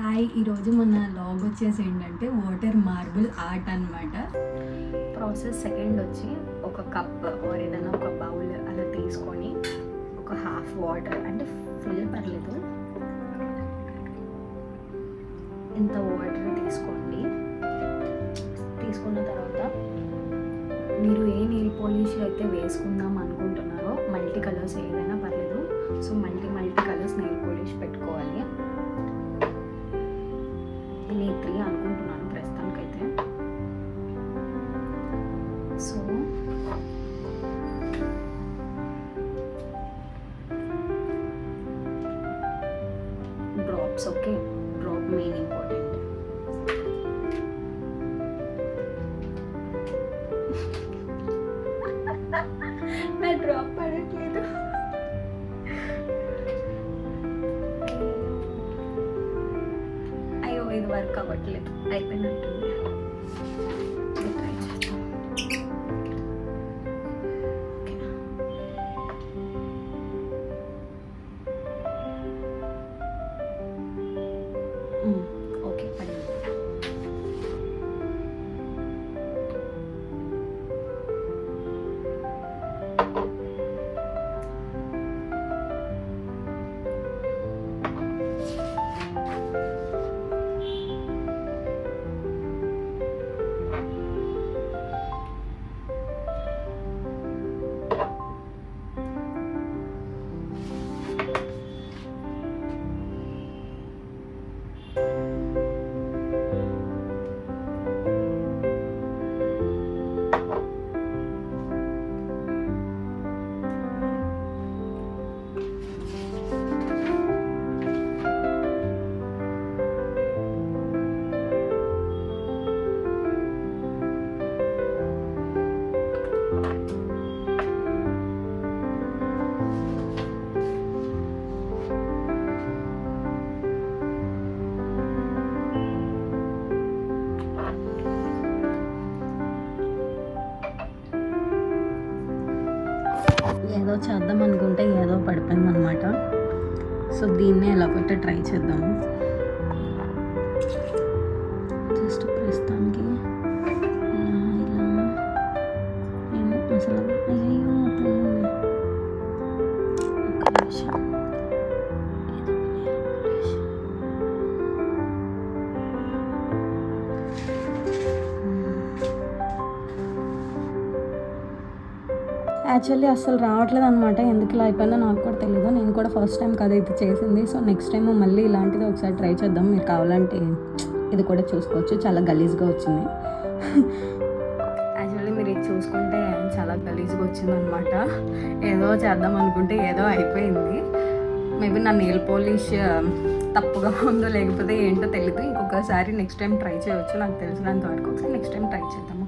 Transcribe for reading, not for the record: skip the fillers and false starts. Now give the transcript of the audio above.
Hi, ఈరోజు మన log వచ్చేసి ఏంటంటే వాటర్ మార్బుల్ ఆర్ట్ అనమాట. ప్రాసెస్ సెకండ్ వచ్చి ఒక కప్ ఆర్ ఏదైనా ఒక బౌల్ అలా తీసుకొని ఒక హాఫ్ వాటర్ అంటే ఫుల్ పర్లేదు, ఇంత వాటర్ తీసుకోండి. తీసుకున్న తర్వాత మీరు ఏ నెయిల్ పాలిష్ అయితే వేసుకుందాం అనుకుంటున్నారో మల్టీ కలర్స్ ఏదైనా పర్లేదు, so multi colours nail polish పెట్టుకోవాలి. నేను 3 అనుకుంటున్నాను ప్రస్తుతానికైతే. So drops, okay, drop main important. నా డ్రాప్ పడట్లేదు. అయ్యో, ఇది వర్క్ అవ్వట్లేదు, అయిపోయినట్టుంది. ట్రై చేద్దాం. ఓకే, పడింది. ఏదో చేద్దాం అనుకుంటే ఏదో పడిపోయింది అనమాట. సో దీన్నే ఎలా కొట్టి ట్రై చేద్దాము. జస్ట్ ప్రస్తుతానికి ఇలా ఏమో అసలు అయ్యో పోయింది. ఒక్క నిమిషం. యాక్చువల్లీ అసలు రావట్లేదు అనమాట. ఎందుకు ఇలా అయిపోయిందో నాకు కూడా తెలియదు. నేను కూడా ఫస్ట్ టైం కదా ఇది చేసింది. సో నెక్స్ట్ టైం మళ్ళీ ఇలాంటిది ఒకసారి ట్రై చేద్దాం. మీరు కావాలంటే ఇది కూడా చూసుకోవచ్చు. చాలా గలీజ్గా వచ్చింది. యాక్చువల్లీ మీరు ఇది చూసుకుంటే చాలా గలీజ్గా వచ్చింది అనమాట. ఏదో చేద్దాం అనుకుంటే ఏదో అయిపోయింది. మేబీ నా నెయిల్ పాలిష్ తప్పుగా ఉందో లేకపోతే ఏంటో తెలియదు. ఇంకొకసారి నెక్స్ట్ టైం ట్రై చేయవచ్చు. నాకు తెలిసినంత వరకు ఒకసారి నెక్స్ట్ టైం ట్రై చేద్దాము.